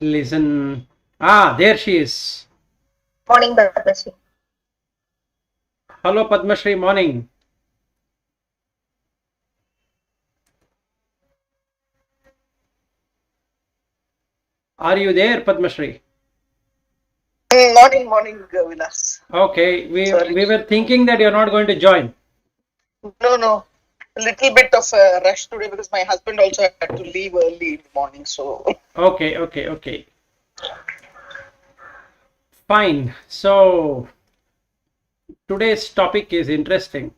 listen. Ah, there she is. Morning, Bhargava. Hello, Padmashri, morning. Are you there, Padmashri? Morning, Vilas. Okay, Sorry. we were thinking that you're not going to join. No. A little bit of a rush today because my husband also had to leave early in the morning. So, Okay. Fine. So, today's topic is interesting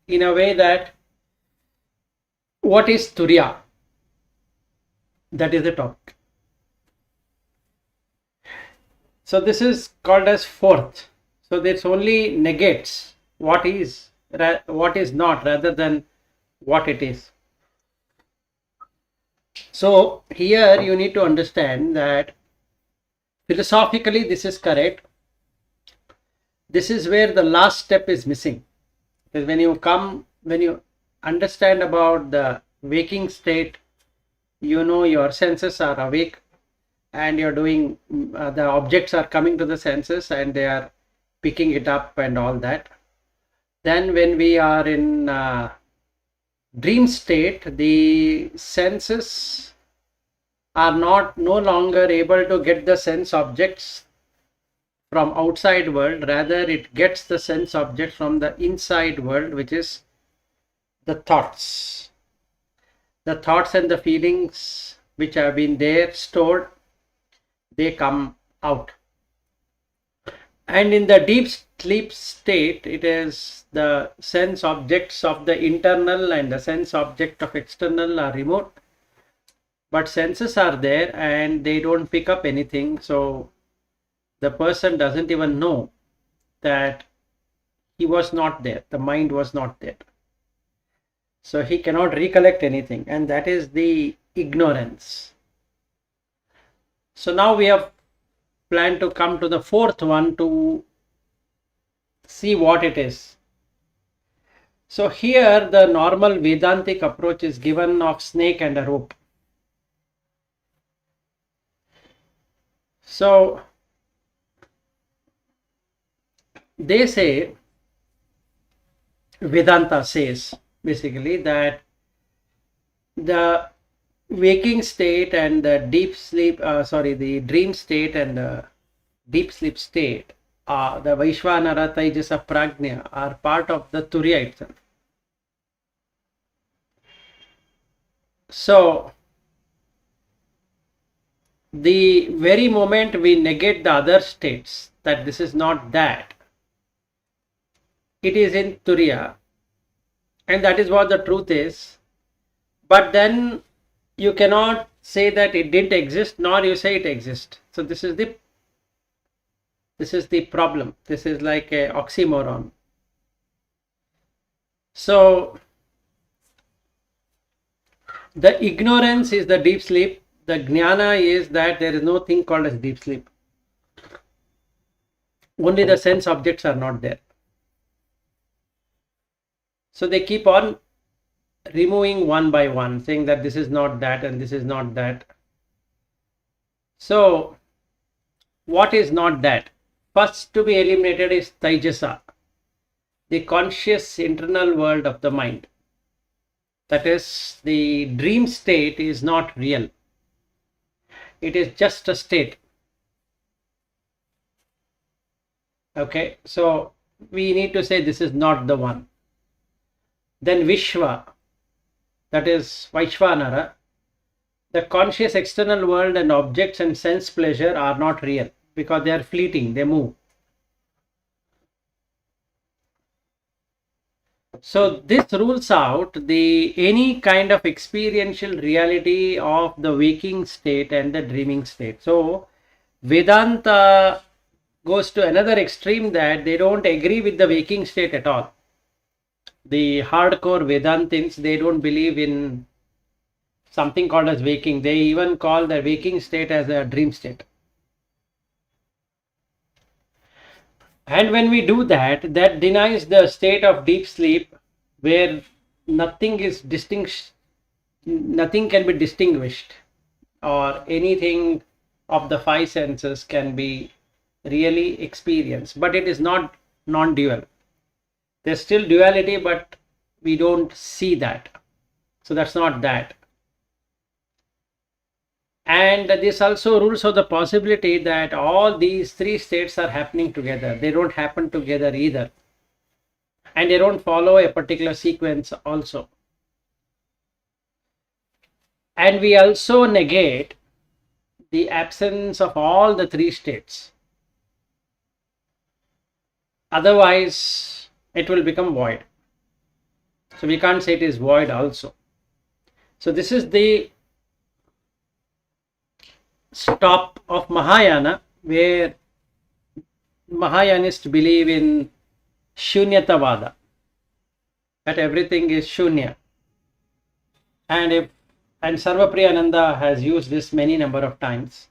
in a way that what is Turiya? That is the topic. So, this is called as fourth. So, this only negates what is not rather than what it is. So, here you need to understand that philosophically this is correct. This is where the last step is missing. Because when you understand about the waking state, you know your senses are awake and you're doing, the objects are coming to the senses and they are picking it up and all that. Then when we are in dream state, the senses are no longer able to get the sense objects from outside world, rather it gets the sense object from the inside world, which is the thoughts and the feelings which have been there stored, they come out. And in the deep sleep state, it is the sense objects of the internal and the sense object of external are remote, but senses are there and they don't pick up anything. So the person doesn't even know that he was not there, the mind was not there. So he cannot recollect anything, and that is the ignorance. So now we have planned to come to the fourth one to see what it is. So here the normal Vedantic approach is given of snake and a rope. So they say, Vedanta says basically that the waking state and the the dream state and the deep sleep state, the Vaishvanara, Taijasa, Prajna are part of the Turiya itself. So the very moment we negate the other states, that this is not that, it is in Turiya, and that is what the truth is. But then you cannot say that it didn't exist, nor you say it exists. So this is the problem. This is like a oxymoron. So the ignorance is the deep sleep. The jnana is that there is no thing called as deep sleep. Only the sense objects are not there. So they keep on removing one by one, saying that this is not that and this is not that. So what is not that? First to be eliminated is Taijasa, the conscious internal world of the mind. That is, the dream state is not real. It is just a state. Okay, so we need to say this is not the one. Then Vishwa, that is Vaishvanara, the conscious external world and objects and sense pleasure are not real because they are fleeting, they move. So this rules out the any kind of experiential reality of the waking state and the dreaming state. So Vedanta goes to another extreme that they don't agree with the waking state at all. The hardcore Vedantins, they don't believe in something called as waking. They even call the waking state as a dream state. And when we do that, that denies the state of deep sleep where nothing can be distinguished, or anything of the five senses can be really experienced, but it is not non-dual. There's still duality, but we don't see that. So that's not that. And this also rules out the possibility that all these three states are happening together. They don't happen together either. And they don't follow a particular sequence also. And we also negate the absence of all the three states. Otherwise, it will become void. So we can't say it is void also. So this is the stop of Mahayana, where Mahayanists believe in Shunyatavada, that everything is Shunya. And Sarvapriyananda has used this many number of times.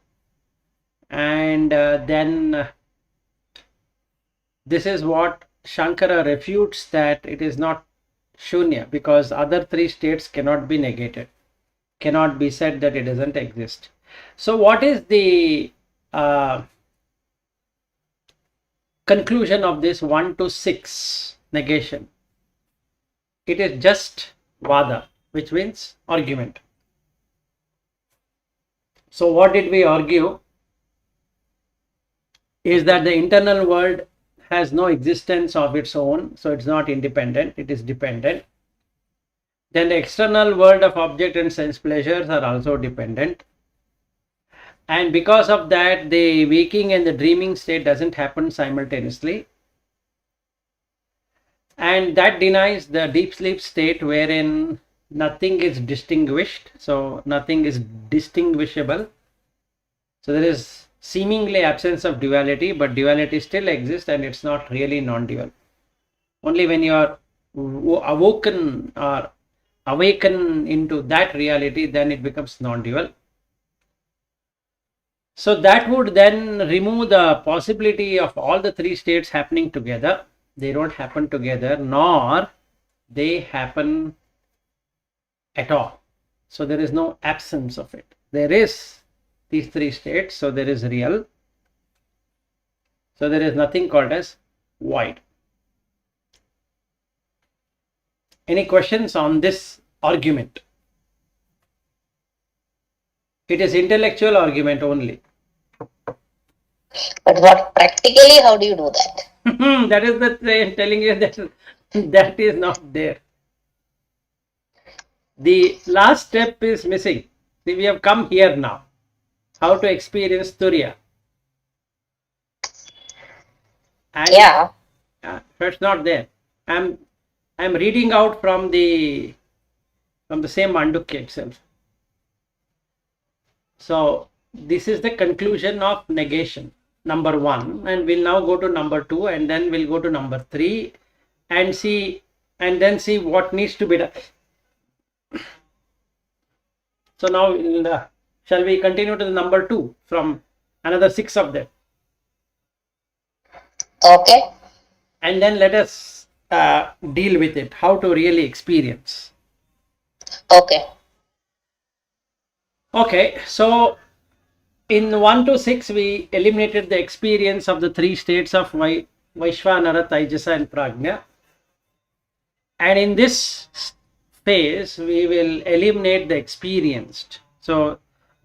And then this is what Shankara refutes, that it is not Shunya, because other three states cannot be negated, cannot be said that it doesn't exist. So what is the conclusion of this 1 to 6 negation? It is just Vada, which means argument. So what did we argue? Is that the internal world has no existence of its own, so it's not independent, it is dependent. Then the external world of object and sense pleasures are also dependent. And because of that, the waking and the dreaming state doesn't happen simultaneously. And that denies the deep sleep state, wherein nothing is distinguished, so nothing is distinguishable. So there is seemingly absence of duality, but duality still exists, and it's not really non-dual. Only when you are awoken or awaken into that reality, then it becomes non-dual. So that would then remove the possibility of all the three states happening together. They don't happen together, nor they happen at all. So there is no absence of it. There is these three states, so there is real. So there is nothing called as void. Any questions on this argument? It is intellectual argument only. But what practically, how do you do that? That is the way I'm telling you, that is not there. The last step is missing. See, we have come here now. How to experience Turiya. And Yeah. It's not there. I'm reading out from the same Mandukya itself. So this is the conclusion of negation, number 1, and we'll now go to number 2, and then we'll go to number 3 and see what needs to be done. So now shall we continue to the number 2 from another 6 of them? Okay. And then let us deal with it, how to really experience. Okay. Okay, so in 1 to 6, we eliminated the experience of the three states of Vaishvanara, Taijasa and Prajna. And in this phase, we will eliminate the experienced. So,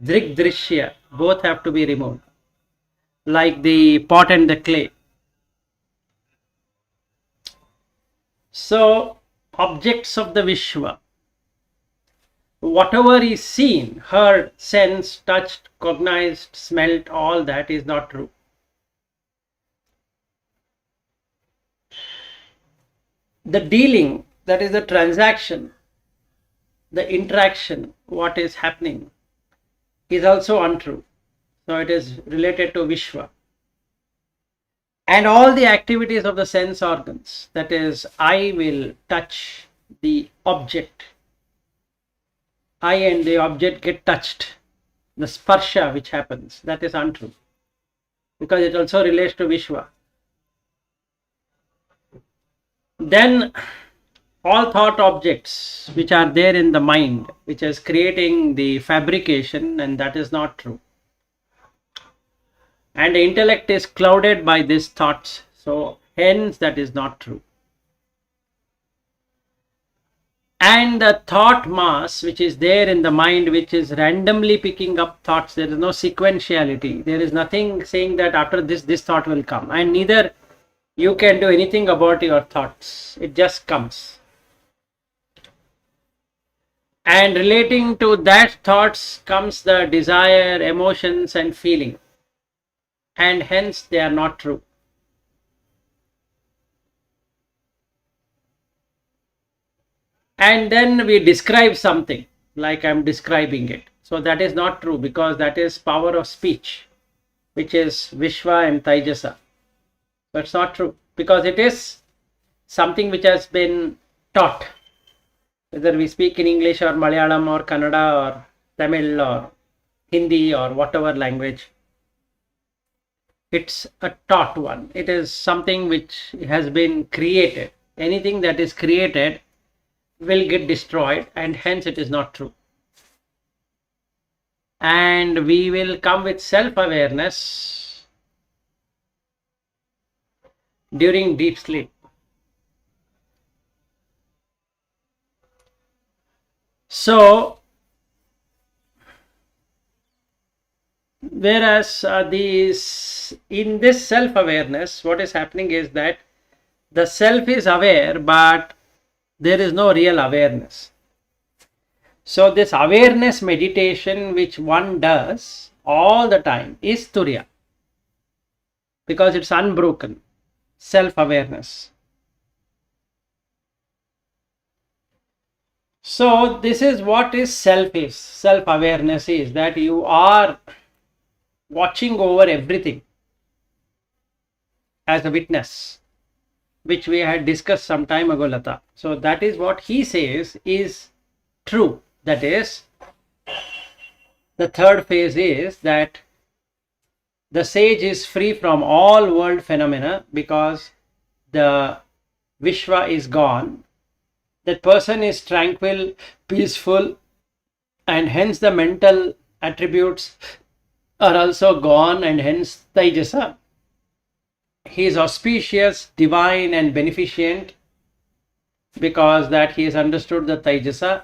Drik, Drishya, both have to be removed, like the pot and the clay. So, objects of the Vishwa. Whatever is seen, heard, sensed, touched, cognized, smelt, all that is not true. The dealing, that is the transaction, the interaction, what is happening, is also untrue. So it is related to Vishwa. And all the activities of the sense organs, that is, I will touch the object, I and the object get touched, the sparsha which happens, that is untrue, because it also relates to Vishwa. Then all thought objects which are there in the mind, which is creating the fabrication, and that is not true. And the intellect is clouded by these thoughts. So hence that is not true. And the thought mass which is there in the mind, which is randomly picking up thoughts, there is no sequentiality. There is nothing saying that after this thought will come, and neither you can do anything about your thoughts. It just comes. And relating to that thoughts comes the desire, emotions and feeling, and hence they are not true. And then we describe something like I'm describing it. So that is not true, because that is power of speech, which is Vishwa and Taijasa. That's not true, because it is something which has been taught. Whether we speak in English or Malayalam or Kannada or Tamil or Hindi or whatever language, it's a taught one. It is something which has been created. Anything that is created will get destroyed, and hence it is not true. And we will come with self-awareness during deep sleep. So whereas in this self-awareness, what is happening is that the self is aware, but there is no real awareness. So this awareness meditation which one does all the time is Turiya, because it's unbroken self-awareness. So this is what is self-awareness is that you are watching over everything as a witness, which we had discussed some time ago, Lata. So that is what he says is true. That is, the third phase is that the sage is free from all world phenomena because the Vishwa is gone. That person is tranquil, peaceful, and hence the mental attributes are also gone, and hence Taijasa. He is auspicious, divine and beneficent, because that he has understood the Taijasa,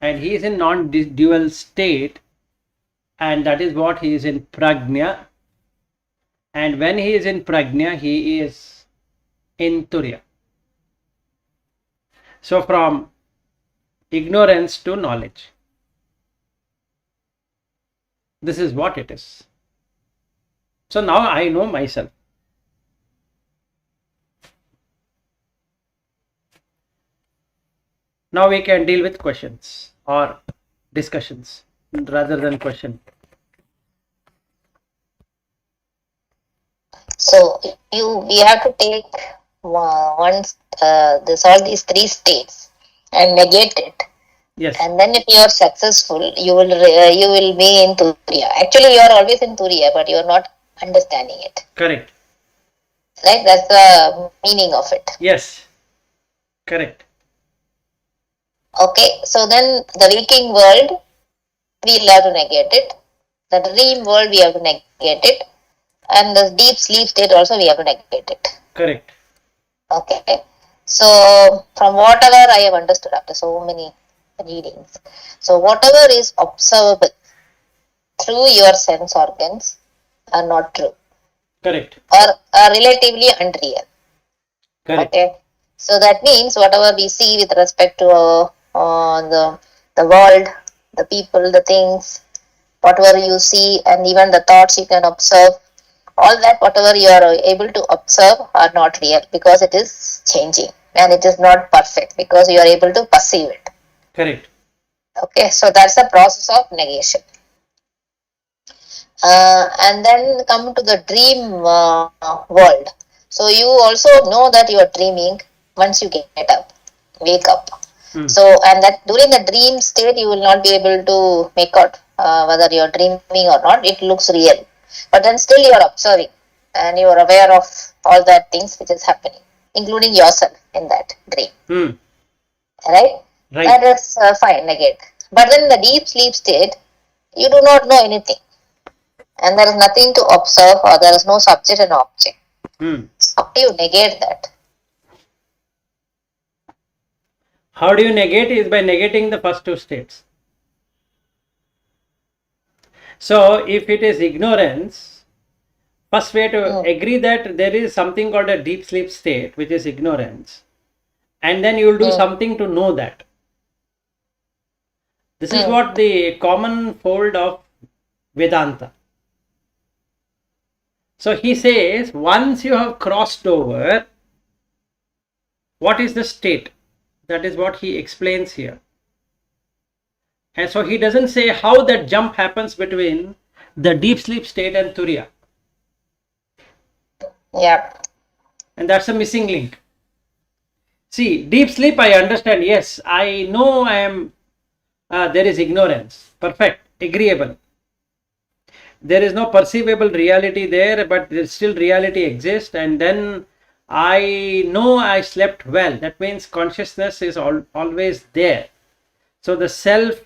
and he is in non-dual state, and that is what he is in Prajna. And when he is in Prajna, he is in Turiya. So from ignorance to knowledge. This is what it is. So now I know myself. Now we can deal with questions or discussions rather than question. So we have to take once all these three states and negate it. Yes. And then if you are successful, you will be in Turiya. Actually, you are always in Turiya, but you are not understanding it. Correct. Right? That's the meaning of it. Yes. Correct. Okay. So then the waking world, we have to negate it. The dream world, we have to negate it. And the deep sleep state also, we have to negate it. Correct. Okay. So from whatever I have understood after so many readings, so whatever is observable through your sense organs are not true. Correct. Or are relatively unreal. Correct. Okay. So that means whatever we see with respect to the world, the people, the things, whatever you see, and even the thoughts you can observe, all that whatever you are able to observe are not real, because it is changing and it is not perfect because you are able to perceive it. Correct. Okay, so that's the process of negation. And then come to the dream world. So you also know that you are dreaming once you get up, wake up. So, and that during the dream state, you will not be able to make out whether you are dreaming or not. It looks real. But then still you are observing and you are aware of all that things which is happening, including yourself in that dream. Right? That is fine, negate. But then in the deep sleep state, you do not know anything. and there is nothing to observe, or there is no subject and object. Hmm. How do you negate that? How do you negate? Is by negating the first two states. So if it is ignorance, first we have to agree that there is something called a deep sleep state, which is ignorance, and then you will do something to know that. This is what the common fold of Vedanta. So he says, once you have crossed over, what is the state? That is what he explains here. And so he doesn't say how that jump happens between the deep sleep state and Turiya. Yeah. And that's a missing link. See, deep sleep, I understand. Yes, I know I am, there is ignorance. Perfect, agreeable. There is no perceivable reality there, but still reality exists. And then I know I slept well. That means consciousness is always there. So the self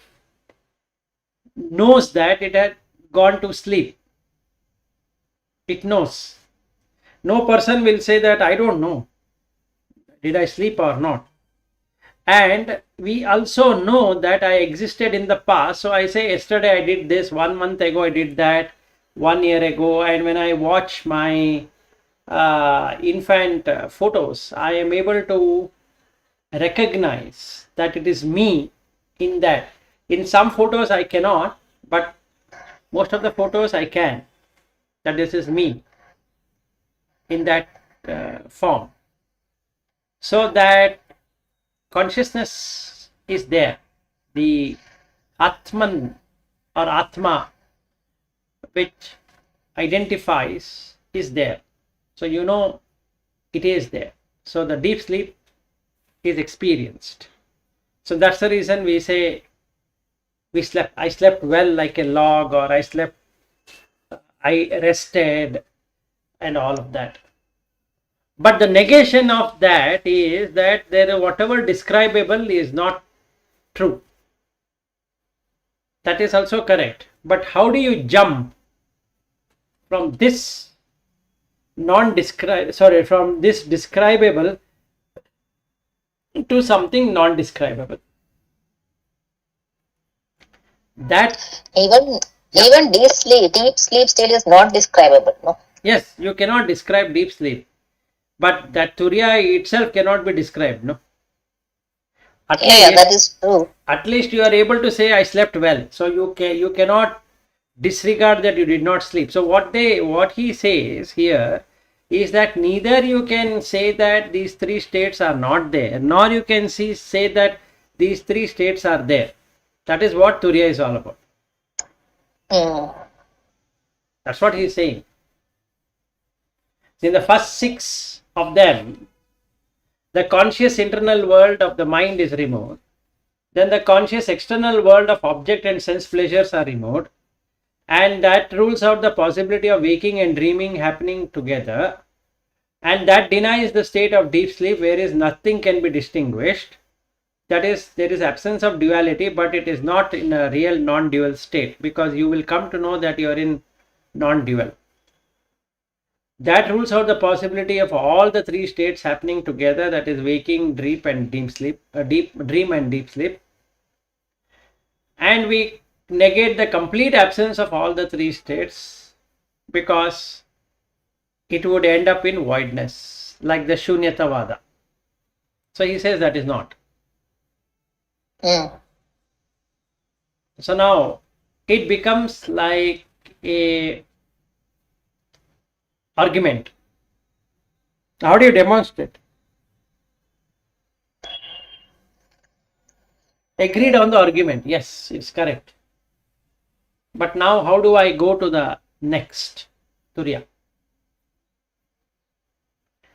knows that it had gone to sleep. It knows. No person will say that I don't know. Did I sleep or not? And we also know that I existed in the past. So I say yesterday I did this, 1 month ago I did that, 1 year ago. And when I watch my infant photos, I am able to recognize that it is me in that. In some photos I cannot, but most of the photos I can. That this is me in that form. So that consciousness is there. The Atman or Atma, which identifies, is there. So you know it is there. So the deep sleep is experienced. So that's the reason we say I slept well like a log, or I rested, and all of that. But the negation of that is that whatever describable is not true. That is also correct. But how do you jump from this from this describable to something non-describable? That even deep sleep state is not describable, no? Yes, you cannot describe deep sleep, but that Turiya itself cannot be described, no? That is true. At least you are able to say I slept well, so you cannot disregard that you did not sleep. So what he says here is that neither you can say that these three states are not there, nor you can say that these three states are there. That is what Turiya is all about. That's what he is saying. In the first 6 of them, the conscious internal world of the mind is removed. Then the conscious external world of object and sense pleasures are removed. And that rules out the possibility of waking and dreaming happening together. And that denies the state of deep sleep, whereas nothing can be distinguished. That is, there is absence of duality, but it is not in a real non-dual state, because you will come to know that you are in non-dual. That rules out the possibility of all the three states happening together, that is waking, dream and deep sleep, dream and deep sleep. And we negate the complete absence of all the three states, because it would end up in voidness, like the Shunyatavada. So he says that is not. So now it becomes like a argument. How do you demonstrate? Agreed on the argument. Yes, it's correct. But now how do I go to the next Turiya?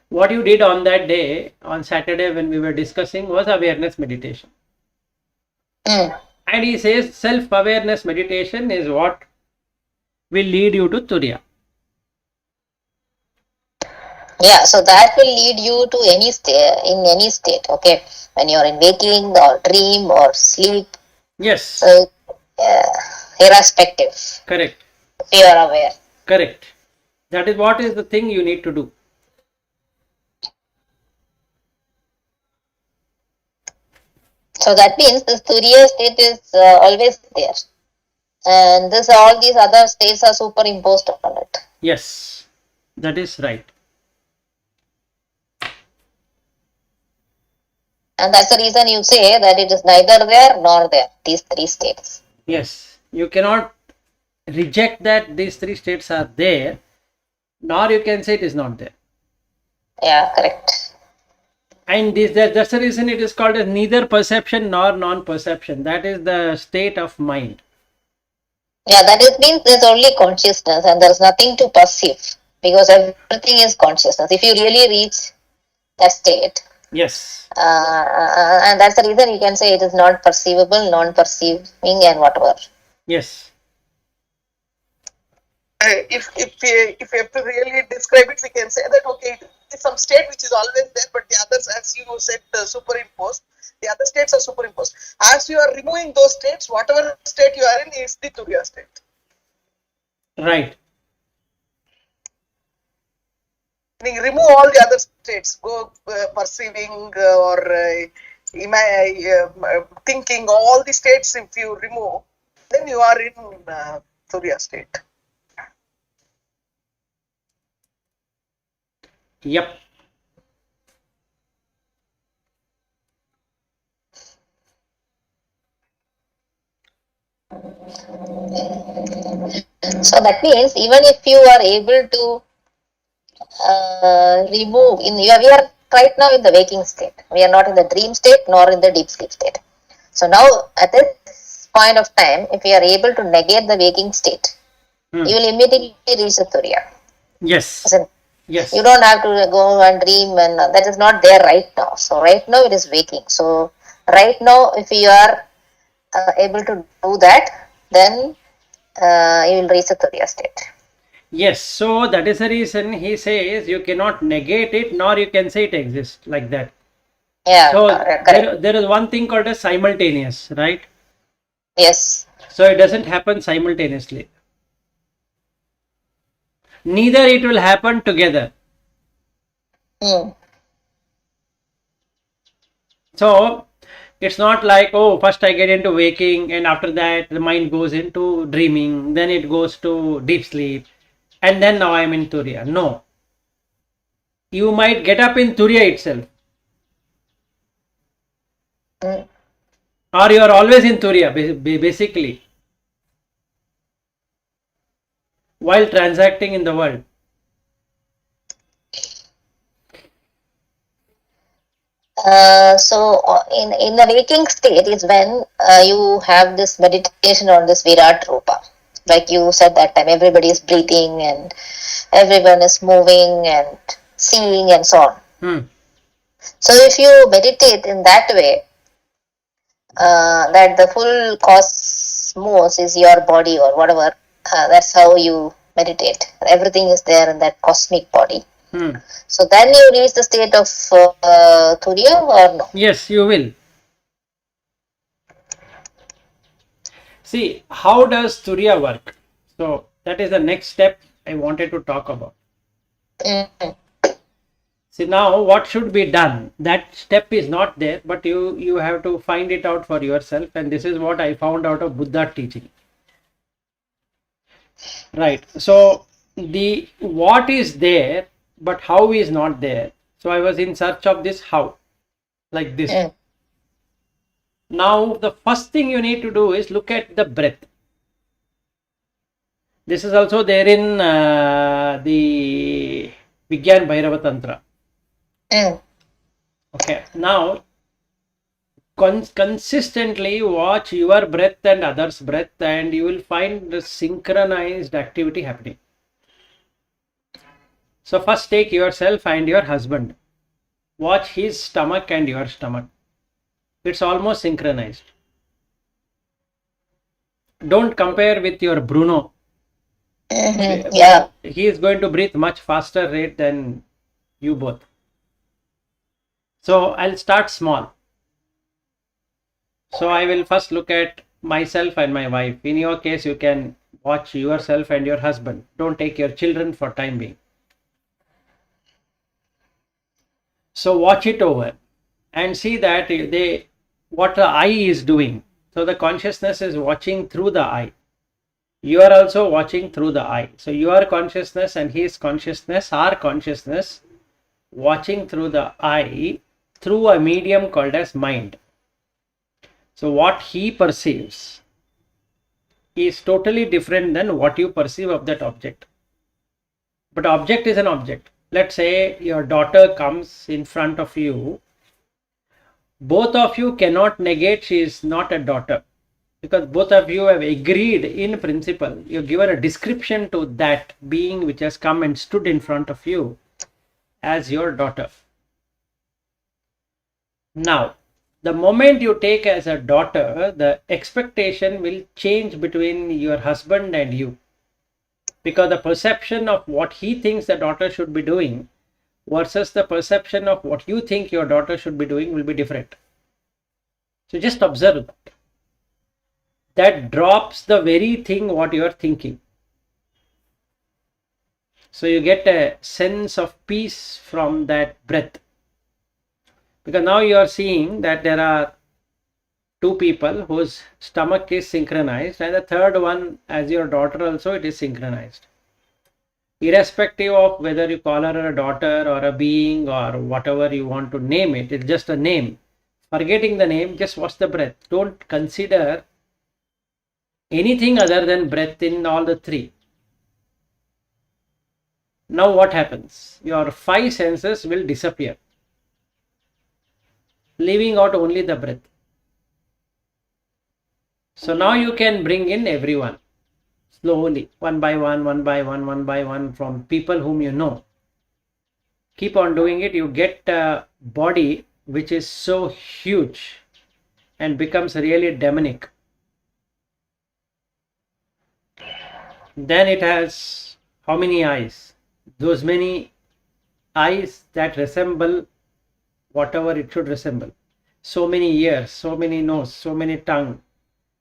What you did on that day, on Saturday when we were discussing, was awareness meditation. And he says self-awareness meditation is what will lead you to Turiya. Yeah, so that will lead you to any state, okay? When you're in waking or dream or sleep. Yes. So, irrespective. Correct. You are aware. Correct. That is what is the thing you need to do. So that means this Turiya state is always there. And this all these other states are superimposed on it. Yes, that is right. And that's the reason you say that it is neither there nor there, these three states. Yes, you cannot reject that these three states are there, nor you can say it is not there. Yeah, correct. And that's the reason it is called as neither perception nor non-perception. That is the state of mind. Yeah, that is means there's only consciousness and there's nothing to perceive because everything is consciousness. If you really reach that state, Yes. and that's the reason you can say it is not perceivable, non-perceiving, and whatever. Yes. If we have to really describe it, we can say that okay, it's some state which is always there, but the others, as you said, superimposed. The other states are superimposed. As you are removing those states, whatever state you are in is the Turiya state. Right. Meaning remove all the other states, go perceiving or thinking, all the states if you remove, then you are in Turiya state. Yep. So that means even if you are able to remove, we are right now in the waking state. We are not in the dream state nor in the deep sleep state. So now at this point of time, if we are able to negate the waking state, you will immediately reach the Turiya. Yes. Isn't it? Yes. You don't have to go and dream, and that is not there right now. So right now it is waking. So right now, if you are able to do that, then you will reach the Turiya state. Yes. So that is the reason he says you cannot negate it, nor you can say it exists like that. Yeah. So correct. there is one thing called as simultaneous, right? Yes. So it doesn't happen simultaneously. Neither it will happen together. So it's not like, oh, first I get into waking and after that the mind goes into dreaming, then it goes to deep sleep, and then now I'm in Turiya. No. You might get up in Turiya itself. Or you are always in Turiya, basically, while transacting in the world. So in the waking state is when you have this meditation on this Virat Rupa. Like you said that time, everybody is breathing and everyone is moving and seeing and so on. So if you meditate in that way, that the full cosmos is your body or whatever, that's how you meditate. Everything is there in that cosmic body. So then you reach the state of Turiya or no? Yes, you will. See, how does Turiya work? So that is the next step I wanted to talk about. See, now what should be done? That step is not there, but you have to find it out for yourself, and this is what I found out of Buddha teaching. Right. So the what is there, but how is not there. So I was in search of this how, like this. Now the first thing you need to do is look at the breath. This is also there in the Vigyan Bhairava Tantra. Okay. Now consistently watch your breath and others' breath, and you will find the synchronized activity happening. So first take yourself and your husband. Watch his stomach and your stomach. It's almost synchronized. Don't compare with your Bruno. Yeah. He is going to breathe much faster rate than you both. So I'll start small. So I will first look at myself and my wife. In your case, you can watch yourself and your husband. Don't take your children for time being. So watch it over and see that what the eye is doing. So the consciousness is watching through the eye. You are also watching through the eye. So your consciousness and his consciousness, our consciousness, watching through the eye through a medium called as mind. So what he perceives is totally different than what you perceive of that object. But object is an object. Let's say your daughter comes in front of you. Both of you cannot negate she is not a daughter, because both of you have agreed in principle. You've given a description to that being which has come and stood in front of you as your daughter. Now, the moment you take as a daughter, the expectation will change between your husband and you, because the perception of what he thinks the daughter should be doing versus the perception of what you think your daughter should be doing will be different. So just observe that. That drops the very thing what you are thinking. So you get a sense of peace from that breath. Because now you are seeing that there are two people whose stomach is synchronized, and the third one, as your daughter also, it is synchronized. Irrespective of whether you call her a daughter or a being or whatever you want to name it, it's just a name. Forgetting the name, just watch the breath. Don't consider anything other than breath in all the three. Now what happens? Your five senses will disappear, leaving out only the breath. So now you can bring in everyone slowly, one by one, one by one, one by one, from people whom you know. Keep on doing it. You get a body which is so huge and becomes really demonic. Then it has how many eyes? Those many eyes that resemble whatever it should resemble. So many ears, so many nose, so many tongue,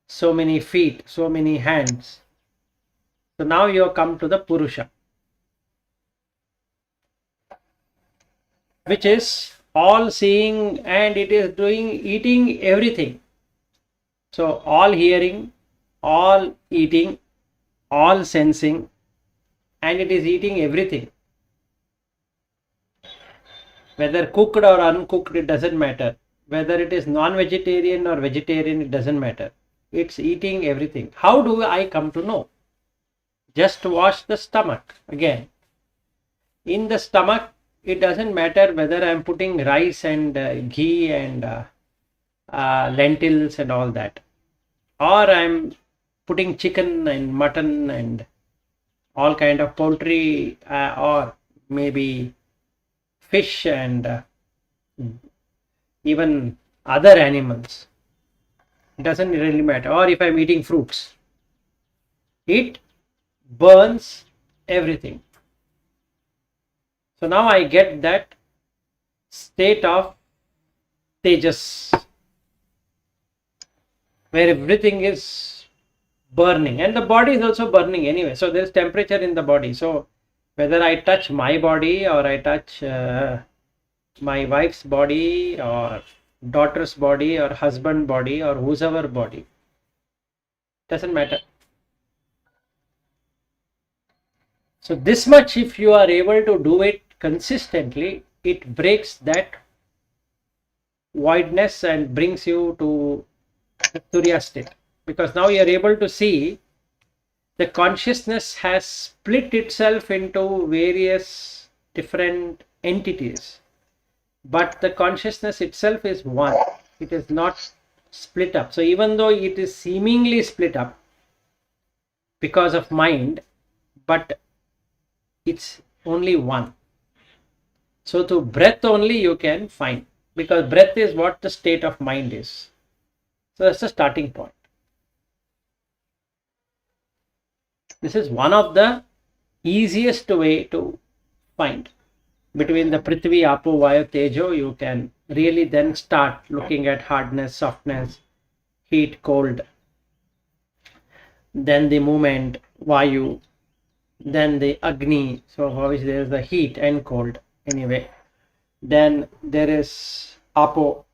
so many feet, so many hands. So now you have come to the Purusha, which is all seeing, and it is eating everything. So all hearing, all eating, all sensing, and it is eating everything. Whether cooked or uncooked, it doesn't matter. Whether it is non-vegetarian or vegetarian, it doesn't matter. It's eating everything. How do I come to know? Just wash the stomach again. In the stomach, it doesn't matter whether I'm putting rice and ghee and lentils and all that, or I'm putting chicken and mutton and all kind of poultry, or maybe fish and even other animals. It doesn't really matter. Or if I'm eating fruits, it burns everything. So now I get that state of tejas, where everything is burning, and the body is also burning anyway. So there is temperature in the body. So whether I touch my body or I touch my wife's body or daughter's body or husband body or whosoever body, doesn't matter. So this much, if you are able to do it consistently, it breaks that voidness and brings you to the Turiya state, because now you are able to see the consciousness has split itself into various different entities, but the consciousness itself is one. It is not split up. So even though it is seemingly split up because of mind, but it's only one. So to breath only you can find, because breath is what the state of mind is. So that's the starting point. This is one of the easiest way to find. Between the Prithvi, Apo, Vayu, Tejo, you can really then start looking at hardness, softness, heat, cold, then the movement, Vayu, then the Agni, so obviously there is the heat and cold anyway. Then there is Apo.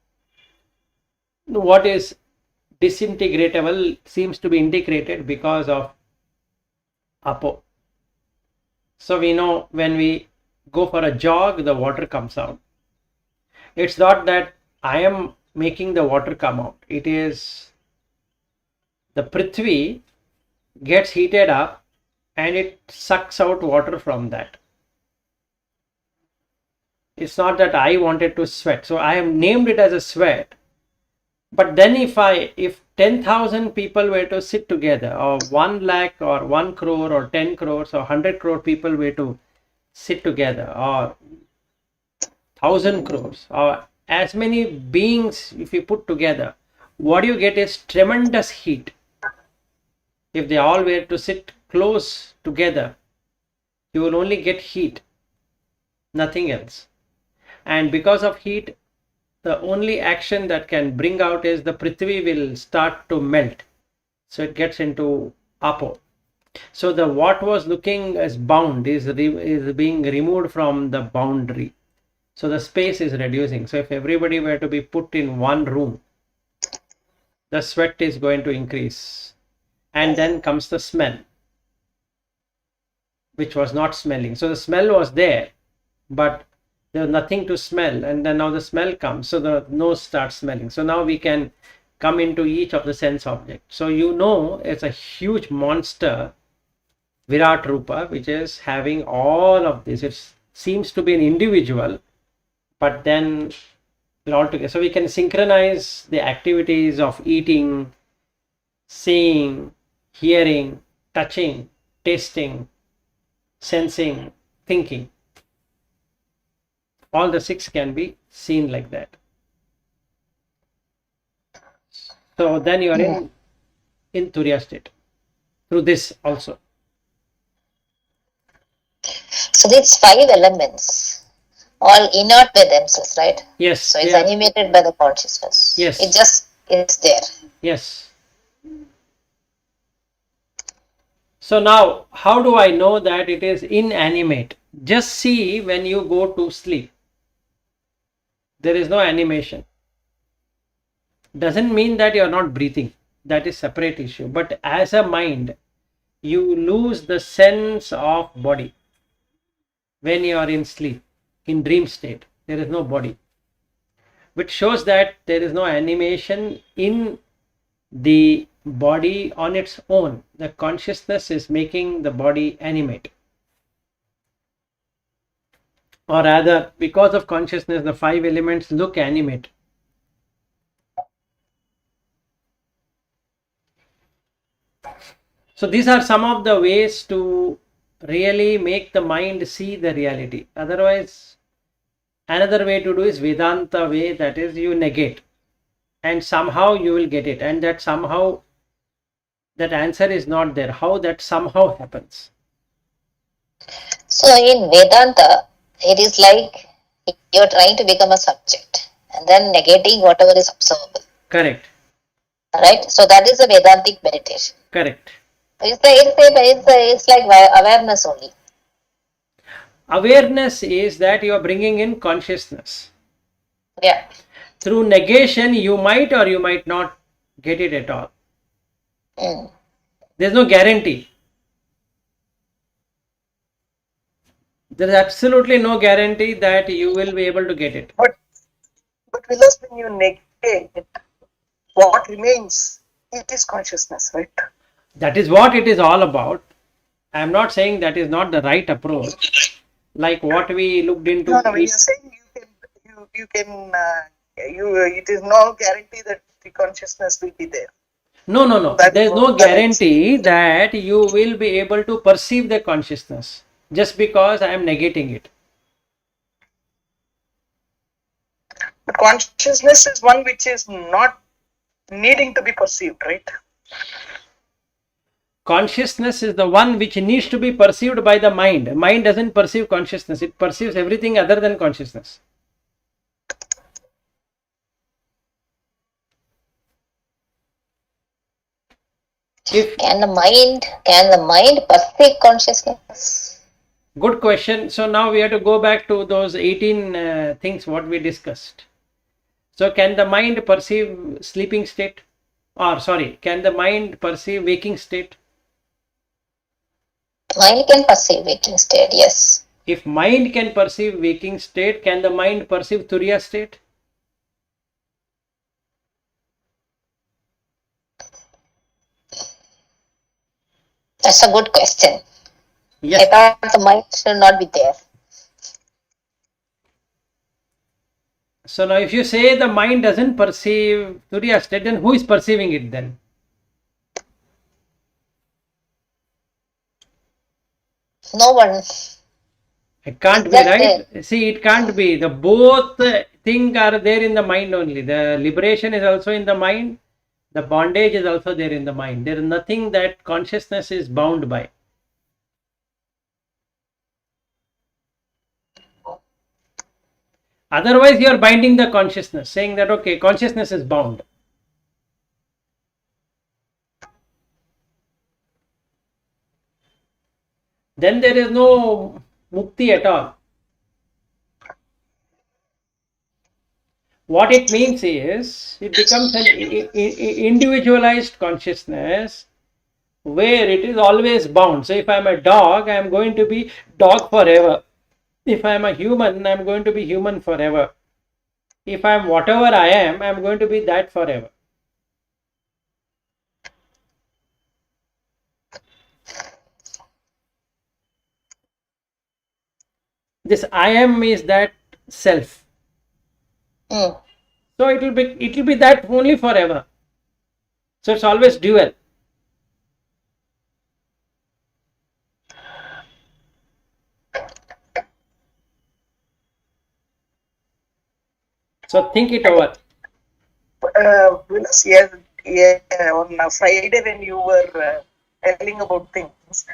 What is disintegratable seems to be integrated because of Apo. So we know when we go for a jog, the water comes out. It's not that I am making the water come out. It is the Prithvi gets heated up and it sucks out water from that. It's not that I wanted to sweat. So I have named it as a sweat. But then if 10,000 people were to sit together, or 1 lakh or 1 crore or 10 crores or 100 crore people were to sit together, or 1,000 crores, or as many beings if you put together, what you get is tremendous heat. If they all were to sit close together, you will only get heat, nothing else. And because of heat, the only action that can bring out is the Prithvi will start to melt. So it gets into Apo. So the what was looking as bound is being removed from the boundary. So the space is reducing. So if everybody were to be put in one room, the sweat is going to increase. And then comes the smell, which was not smelling. So the smell was there, but there was nothing to smell. And then now the smell comes. So the nose starts smelling. So now we can come into each of the sense objects. So you know it's a huge monster, Virat Rupa, which is having all of this. It seems to be an individual, but then we're all together. So we can synchronize the activities of eating, seeing, hearing, touching, tasting, sensing, thinking. All the 6 can be seen like that. So then you are in Turiya state through this also. So these 5 elements, all inert by themselves, right? Yes. So it's animated by the consciousness. Yes. It just is there. Yes. So now, how do I know that it is inanimate? Just see when you go to sleep. There is no animation. Doesn't mean that you are not breathing. That is separate issue. But as a mind, you lose the sense of body. When you are in sleep, in dream state, there is no body. Which shows that there is no animation in the body on its own. The consciousness is making the body animate. Or rather, because of consciousness, the 5 elements look animate. So these are some of the ways to really make the mind see the reality. Otherwise, another way to do is Vedanta way, that is you negate. And somehow you will get it. And that somehow, that answer is not there. How that somehow happens? So in Vedanta, it is like you're trying to become a subject and then negating whatever is observable. Correct. Right? So that is a Vedantic meditation. Correct. It's like awareness only. Awareness is that you are bringing in consciousness. Yeah. Through negation, you might or you might not get it at all. There's no guarantee. There is absolutely no guarantee that you will be able to get it. But Vilas, when you negate it, what remains? It is consciousness, right? That is what it is all about. I am not saying that is not the right approach. Like what we looked into. No, when you're saying it is no guarantee that the consciousness will be there. No. There is no guarantee that you will be able to perceive the consciousness just because I am negating it. But consciousness is one which is not needing to be perceived, right? Consciousness is the one which needs to be perceived by the mind. Mind doesn't perceive consciousness. It perceives everything other than consciousness. If Can the mind perceive consciousness? good question. So now we have to go back to those 18 things what we discussed. So can the mind perceive sleeping state? Or sorry, can the mind perceive waking state? Mind can perceive waking state, yes. If mind can perceive waking state, can the mind perceive Turiya state? That's a good question. Yes. I thought the mind should not be there. So now if you say the mind doesn't perceive Turiya state, then who is perceiving it then? No one. It can't It's be, just right? See, it can't be. The both thing are there in the mind only. The liberation is also in the mind. The bondage is also there in the mind. There is nothing that consciousness is bound by. Otherwise, you are binding the consciousness, saying that, okay, consciousness is bound. Then there is no mukti at all. What it means is, it becomes an individualized consciousness where it is always bound. So if I am a dog, I am going to be dog forever. If I am a human, I am going to be human forever. If I am whatever I am going to be that forever. This I am is that self. Mm. So it will be that only forever. So it's always dual. So think it over. Vilas, on Friday when you were telling about things,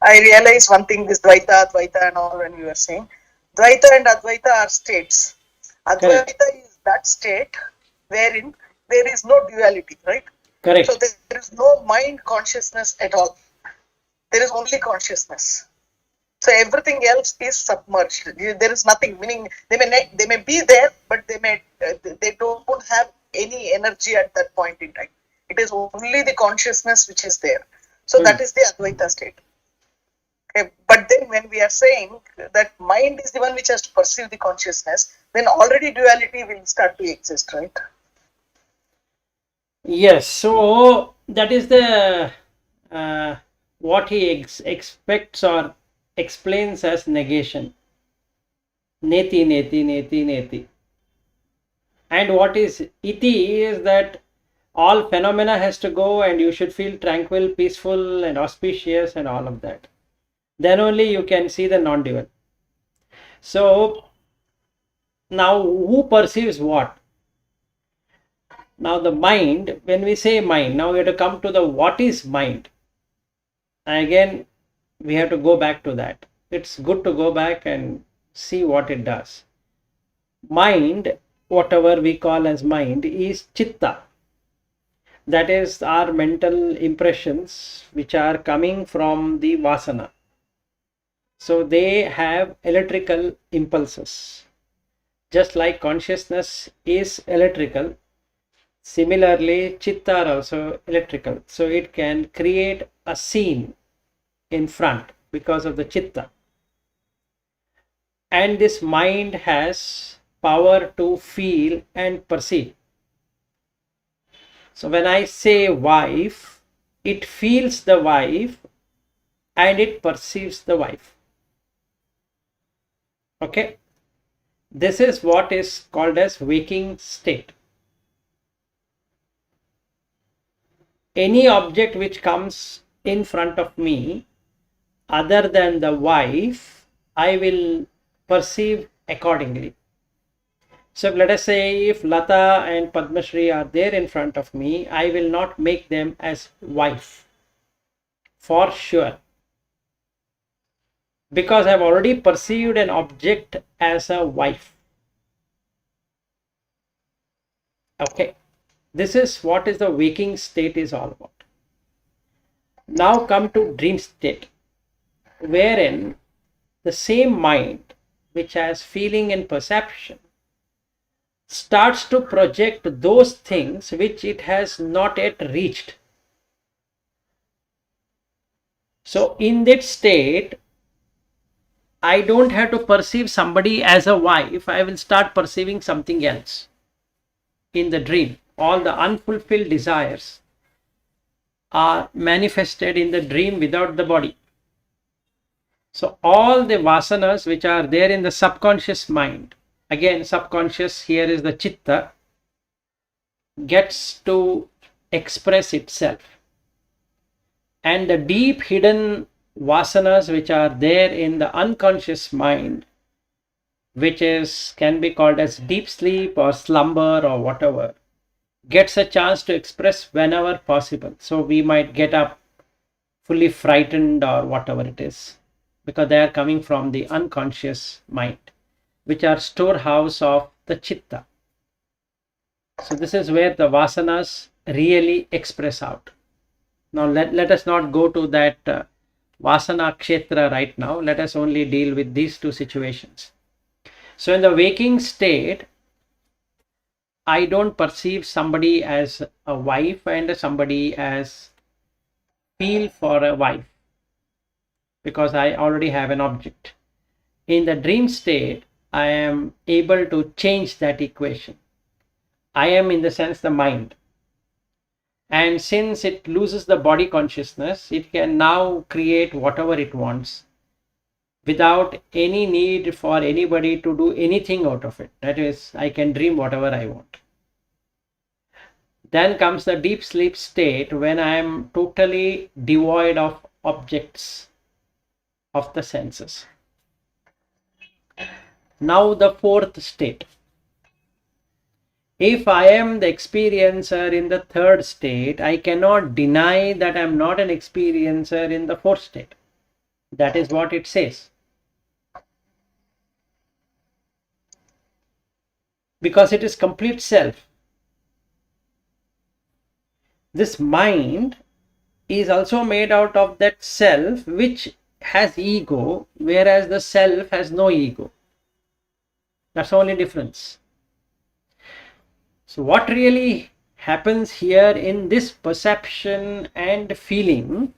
I realized one thing: this Dvaita, Advaita, and all. When you were saying Dvaita and Advaita are states. Advaita Correct. is that state wherein there is no duality, right? Correct. So there is no mind consciousness at all. There is only consciousness. So everything else is submerged. There is nothing. Meaning they may be there, but they don't have any energy at that point in time. It is only the consciousness which is there. So that is the Advaita state. Okay. But then when we are saying that mind is the one which has to perceive the consciousness, then already duality will start to exist, right? Yes. So that is the what he expects or explains as negation. Neti, neti, neti, neti. And what is iti is that all phenomena has to go and you should feel tranquil, peaceful and auspicious and all of that. Then only you can see the non-dual. So now who perceives what? Now the mind, when we say mind, now we have to come to the what is mind. Again, we have to go back to that. It's good to go back and see what it does. Mind, whatever we call as mind, is chitta. That is our mental impressions which are coming from the vasana. So they have electrical impulses. Just like consciousness is electrical, similarly chitta are also electrical. So it can create a scene in front because of the chitta. And this mind has power to feel and perceive. So when I say wife, it feels the wife and it perceives the wife. Okay. This is what is called as waking state. Any object which comes in front of me other than the wife, I will perceive accordingly. So let us say if Lata and Padmashri are there in front of me, I will not make them as wife for sure, because I have already perceived an object as a wife. Okay, this is what is the waking state is all about. Now come to dream state, wherein the same mind which has feeling and perception starts to project those things which it has not yet reached. So in that state, I don't have to perceive somebody as a wife, I will start perceiving something else. In the dream, all the unfulfilled desires are manifested in the dream without the body. So all the vasanas which are there in the subconscious mind, again subconscious here is the chitta, gets to express itself. And the deep hidden vasanas which are there in the unconscious mind, which is can be called as deep sleep or slumber or whatever, gets a chance to express whenever possible. So we might get up fully frightened or whatever it is, because they are coming from the unconscious mind, which are storehouse of the chitta. So this is where the vasanas really express out. Now let us not go to that vasana kshetra right now. Let us only deal with these two situations. So in the waking state, I don't perceive somebody as a wife and somebody as feel for a wife, because I already have an object. In the dream state, I am able to change that equation. I am, in the sense, the mind. And since it loses the body consciousness, it can now create whatever it wants without any need for anybody to do anything out of it. That is, I can dream whatever I want. Then comes the deep sleep state, when I am totally devoid of objects of the senses. Now the fourth state. If I am the experiencer in the third state, I cannot deny that I am not an experiencer in the fourth state. That is what it says. Because it is complete self. This mind is also made out of that self which has ego, whereas the self has no ego. That's the only difference. So what really happens here in this perception and feeling,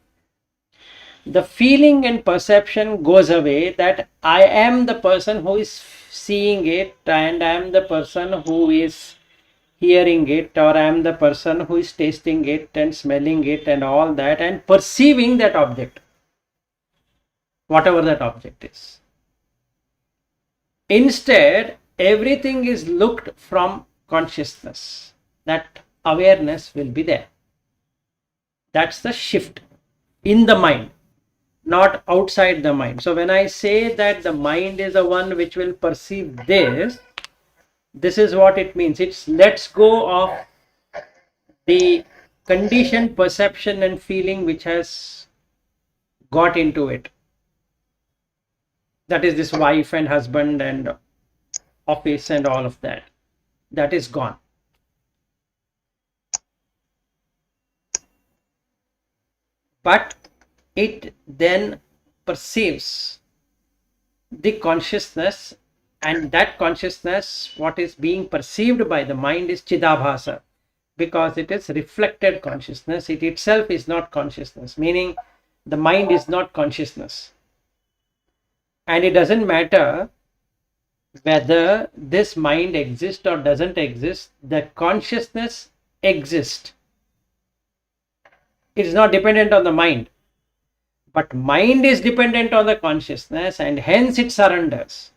the feeling and perception goes away that I am the person who is seeing it, and I am the person who is hearing it, or I am the person who is tasting it and smelling it and all that, and perceiving that object, whatever that object is. Instead, everything is looked from consciousness. That awareness will be there. That's the shift in the mind, not outside the mind. So when I say that the mind is the one which will perceive this, this is what it means. It's lets go of the conditioned perception and feeling which has got into it. That is this wife and husband and office and all of that. That is gone. But it then perceives the consciousness, and that consciousness, what is being perceived by the mind, is chidabhasa, because it is reflected consciousness. It itself is not consciousness, meaning the mind is not consciousness. And it doesn't matter whether this mind exists or doesn't exist, the consciousness exists. It is not dependent on the mind, but mind is dependent on the consciousness, and hence it surrenders.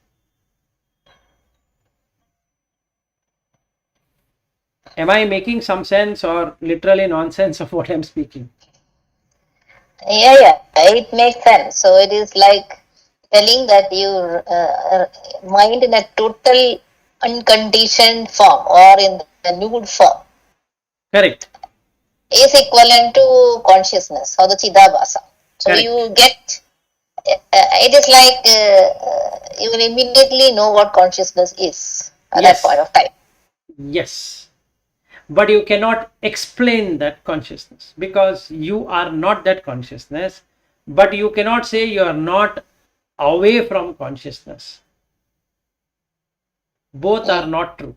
Am I making some sense or literally nonsense of what I'm speaking? Yeah, it makes sense. So it is like telling that your mind in a total unconditioned form or in the nude form. Correct. Is equivalent to consciousness or the chidabhasa. So Correct. you get, it is like you will immediately know what consciousness is at Yes. that point of time. Yes. but you cannot explain that consciousness because you are not that consciousness. But you cannot say you are not away from consciousness. Both are not true.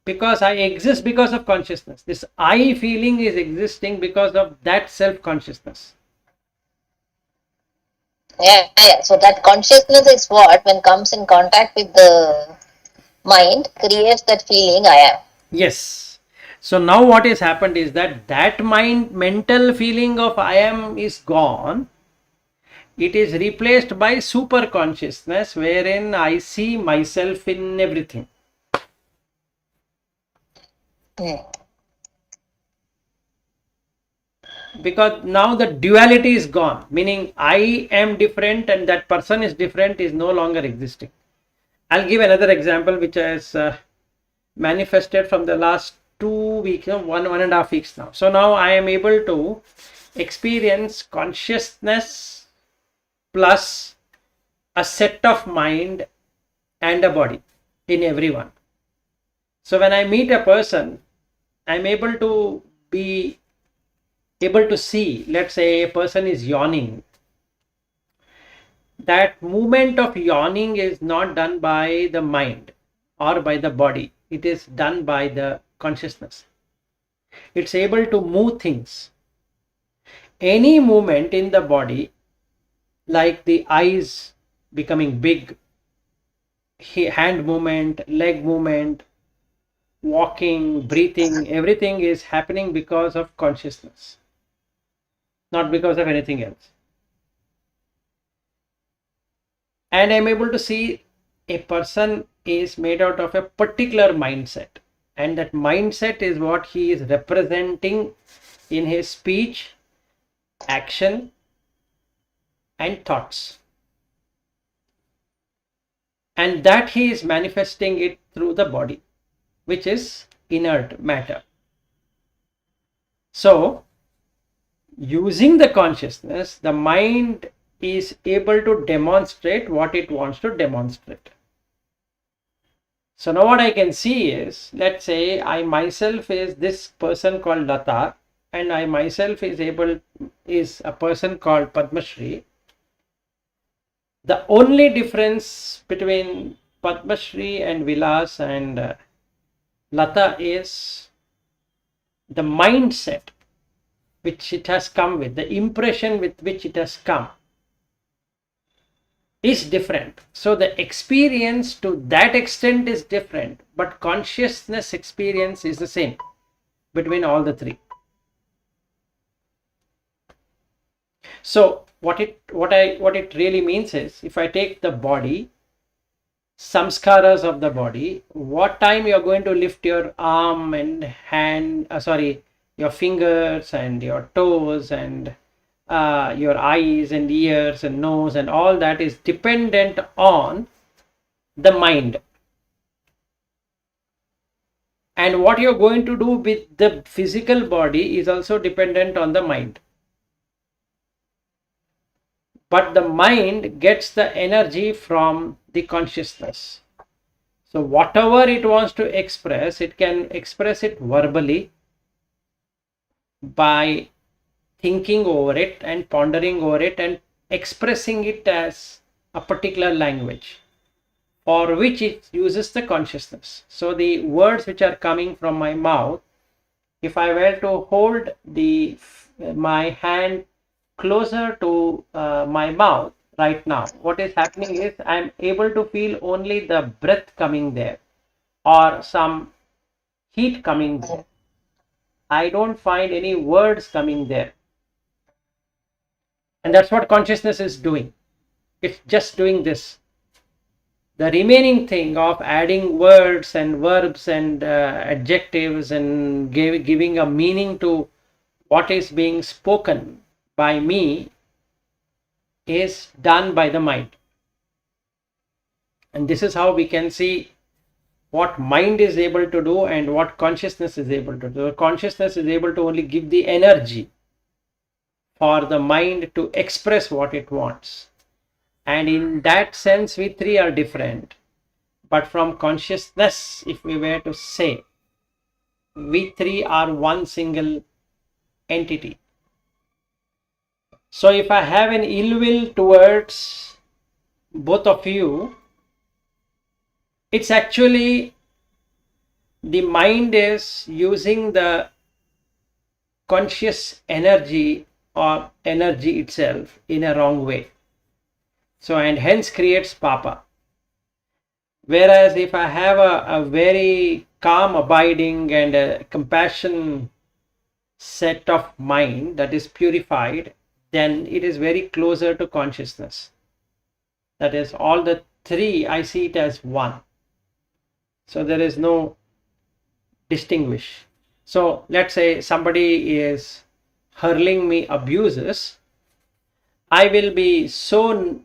Because I exist because of consciousness. This I feeling is existing because of that self-consciousness. Yeah. So that consciousness is what, when comes in contact with the mind, creates that feeling I am. Yes. So now what has happened is that mental feeling of I am is gone. It is replaced by super consciousness, wherein I see myself in everything. Because now the duality is gone, meaning I am different and that person is different is no longer existing. I'll give another example which has manifested from the last 2 weeks, 1.5 weeks now. So now I am able to experience consciousness plus a set of mind and a body in everyone. So when I meet a person, I'm able to be able to see, let's say a person is yawning. That movement of yawning is not done by the mind or by the body. It is done by the consciousness. It's able to move things. Any movement in the body, like the eyes becoming big, hand movement, leg movement, walking, breathing, everything is happening because of consciousness, not because of anything else. And I'm able to see a person is made out of a particular mindset, and that mindset is what he is representing in his speech, action, and thoughts, and that he is manifesting it through the body, which is inert matter. So using the consciousness, the mind is able to demonstrate what it wants to demonstrate. So now what I can see is, let's say I myself is this person called Lata, and I myself is a person called Padmashri. The only difference between Padmashri and Vilas and Lata is the mindset which it has come with, the impression with which it has come is different. So the experience to that extent is different, but consciousness experience is the same between all the three. So what it really means is, if I take the body, samskaras of the body, what time you are going to lift your arm and hand, your fingers and your toes and your eyes and ears and nose and all that is dependent on the mind. And what you're going to do with the physical body is also dependent on the mind. But the mind gets the energy from the consciousness. So whatever it wants to express, it can express it verbally by thinking over it and pondering over it and expressing it as a particular language for which it uses the consciousness. So the words which are coming from my mouth, if I were to hold my hand closer to my mouth right now, what is happening is I'm able to feel only the breath coming there or some heat coming there. I don't find any words coming there. And that's what consciousness is doing. It's just doing this. The remaining thing of adding words and verbs and adjectives and giving a meaning to what is being spoken by me is done by the mind. And this is how we can see what mind is able to do and what consciousness is able to do. Consciousness is able to only give the energy for the mind to express what it wants. And in that sense, we three are different. But from consciousness, if we were to say, we three are one single entity. So if I have an ill will towards both of you, it's actually the mind is using the conscious energy or energy itself in a wrong way. So, and hence creates papa. Whereas if I have a very calm, abiding and a compassion set of mind that is purified, then it is very closer to consciousness. That is, all the three, I see it as one. So there is no distinguish. So let's say somebody is hurling me abuses, I will be so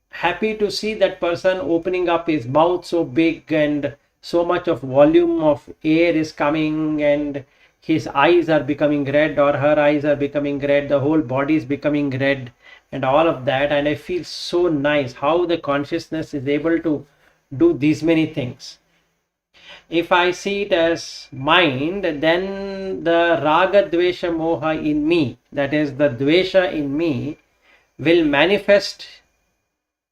happy to see that person opening up his mouth so big and so much of volume of air is coming and his eyes are becoming red or her eyes are becoming red, the whole body is becoming red and all of that, and I feel so nice how the consciousness is able to do these many things. If I see it as mind, then the raga dvesha moha in me, that is the dvesha in me, will manifest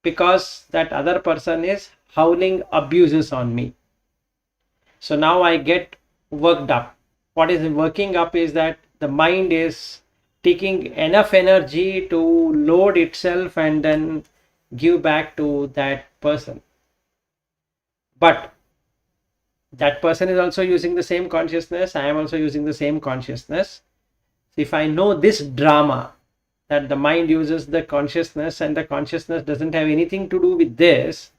because that other person is howling abuses on me. So now I get worked up. What is working up is that the mind is taking enough energy to load itself and then give back to that person. But that person is also using the same consciousness. I am also using the same consciousness. If I know this drama, that the mind uses the consciousness and the consciousness doesn't have anything to do with this,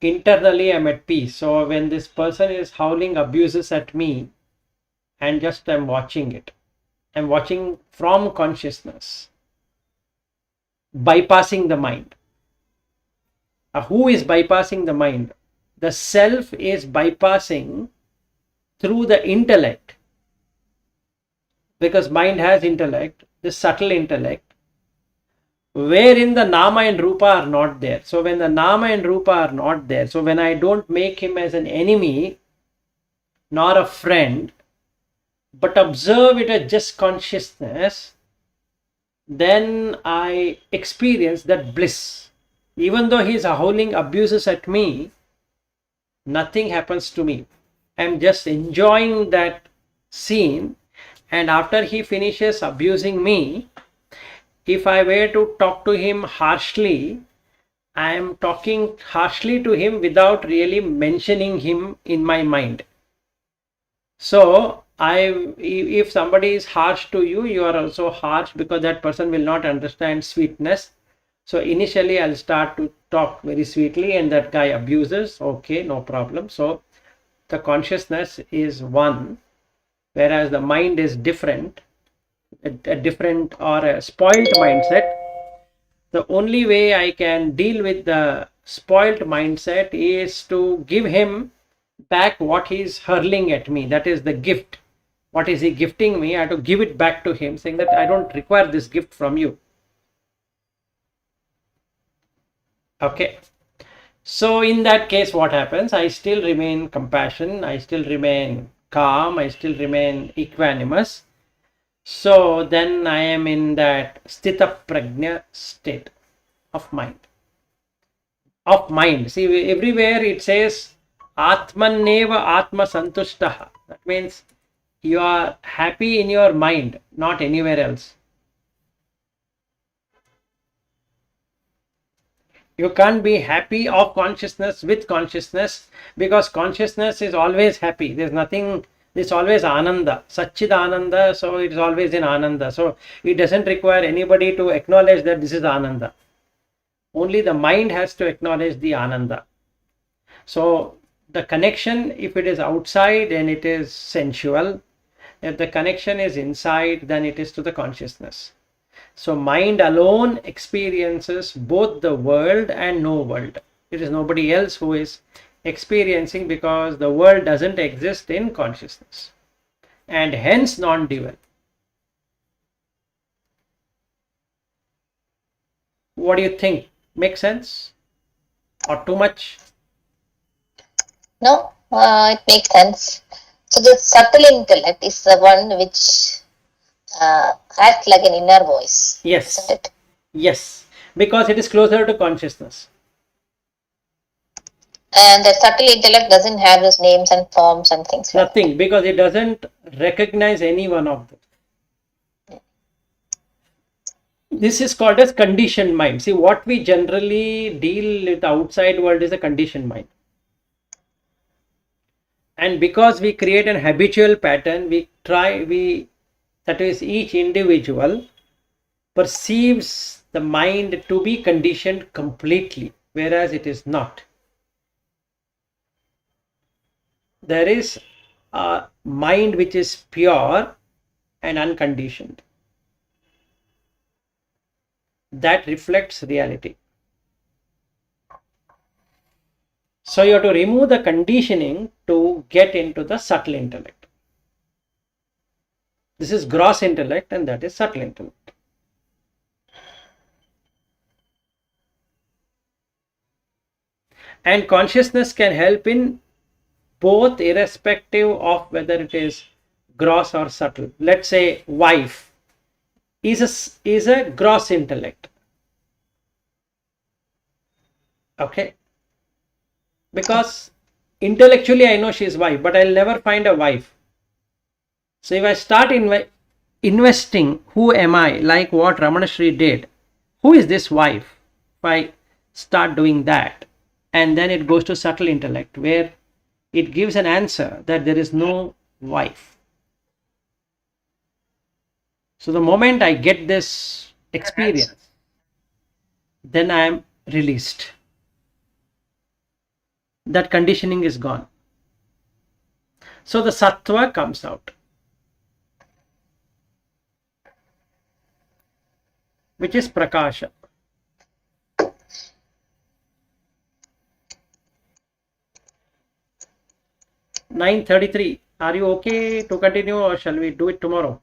internally I'm at peace. So when this person is howling abuses at me and just I'm watching it, I'm watching from consciousness, bypassing the mind. Who is bypassing the mind? The self is bypassing through the intellect, because mind has intellect, the subtle intellect, wherein the nama and rupa are not there. So when the nama and rupa are not there, so when I don't make him as an enemy nor a friend, but observe it as just consciousness, then I experience that bliss. Even though he is howling abuses at me, nothing happens to me. I'm just enjoying that scene, and after he finishes abusing me, if I were to talk to him harshly, I am talking harshly to him without really mentioning him in my mind. So if somebody is harsh to you, you are also harsh, because that person will not understand sweetness. So initially I'll start to talk very sweetly and that guy abuses, okay, no problem. So the consciousness is one, whereas the mind is different, a different or a spoiled mindset. The only way I can deal with the spoiled mindset is to give him back what he's hurling at me. That is the gift. What is he gifting me? I have to give it back to him, saying that I don't require this gift from you. Okay. So in that case, what happens? I still remain compassion, I still remain calm, I still remain equanimous. So then I am in that sthita prajna state of mind. Of mind. See, everywhere it says Atmaneva Atma Santushtaha. That means you are happy in your mind, not anywhere else. You can't be happy of consciousness with consciousness, because consciousness is always happy. There's nothing, it's always Ananda, Satchid Ananda, so it is always in Ananda. So it doesn't require anybody to acknowledge that this is Ananda. Only the mind has to acknowledge the Ananda. So the connection, if it is outside, then it is sensual. If the connection is inside, then it is to the consciousness. So mind alone experiences both the world and no world. It is nobody else who is experiencing, because the world doesn't exist in consciousness, and hence non-dual. What do you think? Make sense or too much? No, it makes sense. So the subtle intellect is the one which acts like an inner voice, isn't Yes, it? yes, because it is closer to consciousness. And the subtle intellect doesn't have those names and forms and things like that. Nothing, because it doesn't recognize any one of them. This is called as conditioned mind. See, what we generally deal with the outside world is a conditioned mind. And because we create an habitual pattern, that is, each individual perceives the mind to be conditioned completely, whereas it is not. There is a mind which is pure and unconditioned. That reflects reality. So you have to remove the conditioning to get into the subtle intellect. This is gross intellect and that is subtle intellect. And consciousness can help in both, irrespective of whether it is gross or subtle. Let's say wife is a gross intellect. Okay. Because intellectually I know she is wife, but I'll never find a wife. So if I start investing, who am I, like what Ramanashri did, who is this wife? If I start doing that, and then it goes to subtle intellect where it gives an answer that there is no wife. So the moment I get this experience, then I am released. That conditioning is gone. So the sattva comes out, which is prakasha. 9:33. Are you okay to continue or shall we do it tomorrow?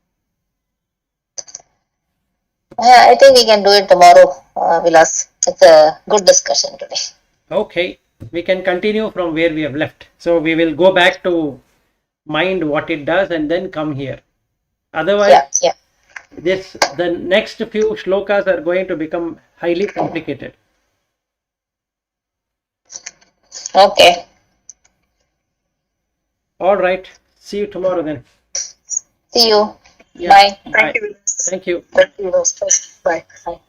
I think we can do it tomorrow, Vilas. It's a good discussion today. Okay, we can continue from where we have left. So we will go back to mind what it does and then come here. Otherwise, Yeah. the next few shlokas are going to become highly complicated. Okay. All right. See you tomorrow then. See you. Yeah. Bye. Thank you. Thank you. Thank you. Bye. Bye.